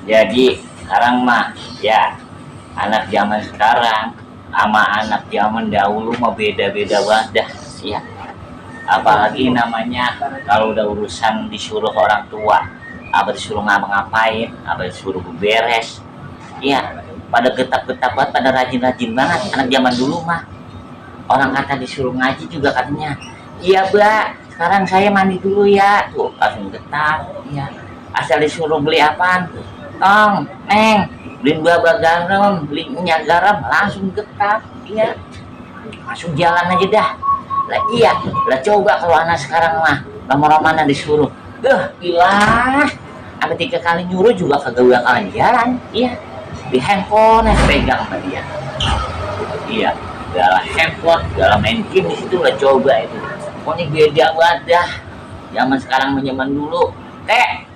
Jadi sekarang mah ya, anak zaman sekarang sama anak zaman dahulu mah beda-beda banget dah ya. Apalagi namanya kalau udah urusan disuruh orang tua, apa disuruh ngapa-ngapain, apa disuruh beres ya, pada getap-getap banget, pada rajin-rajin banget. Anak zaman dulu mah orang kata disuruh ngaji juga katanya, iya Mbak, sekarang saya mandi dulu ya, tuh langsung getah ya. Asal disuruh beli apaan, tong neng beliin baba garam, beli minyak garam, langsung getah iya, langsung jalan aja dah lah. Iya lah, coba kalau anak sekarang mah lama-lama disuruh ilah, ada 3 kali nyuruh juga kagak bakalan jalan. Iya, di handphone yang pegang sama dia. Iya, dalam handphone, dalam main game di situ lah, coba itu. Pokoknya beda banget dah. Zaman sekarang sama zaman dulu.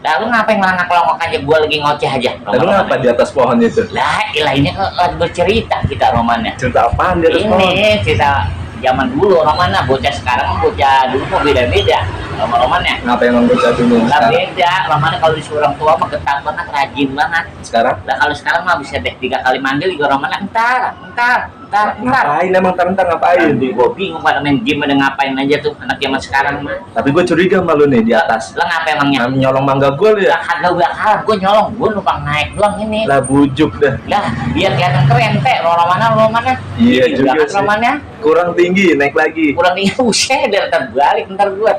Dah lu ngapain ngelangak longok aja, gua lagi ngoceh aja. Lalu ngapa di atas pohon itu? Lah, ilah ini lagi bercerita kita romannya. Cerita apaan di atas pohon? Ini cerita zaman dulu romannya, bocah sekarang bocah dulu kok beda-beda romannya. Ngapa yang bocah dulu? Lah beda, romannya kalau disuruh orang tua mah getah banget, rajin banget. Sekarang? Lah kalau sekarang mah bisa deh 3 kali manggil juga romannya entar. Ngapain emang ntar ngapain? Gue bingung pada main game, ada ngapain aja tuh anak zaman sekarang mah. Tapi gue curiga sama lu nih di atas. Lah ngapa emangnya? Nyolong mangga gue lu ya? Lah kagak bakalan, gue nyolong, gue numpang naik doang ini. Lah bujuk dah. Lah biar kelihatan keren romannya. Iya juga sih. Romannya Kurang tinggi, naik lagi. kurang tinggi, usah biar terbalik ntar gue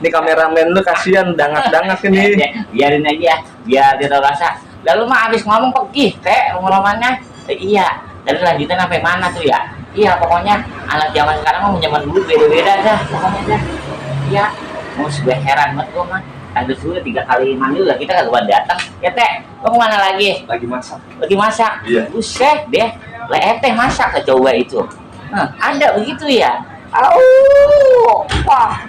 Ini kameramen lu kasihan, dangat-dangat ini. Biarin aja, biar dia tahu rasa. Lalu mah abis ngomong pergi romannya. Iya. Tadi lanjutan sampai mana tuh ya? Iya, pokoknya anak zaman sekarang mau zaman dulu beda-beda dah pokoknya dah. Iya, mau gue heran banget gue mah. Tadi sudah 3 kali manggil lah kita kagak datang. Ya Teh, lo kemana lagi? Lagi masak. Lagi masak? Iya. Buset deh, lah Teh masak coba itu. Ada begitu ya? Au, wah.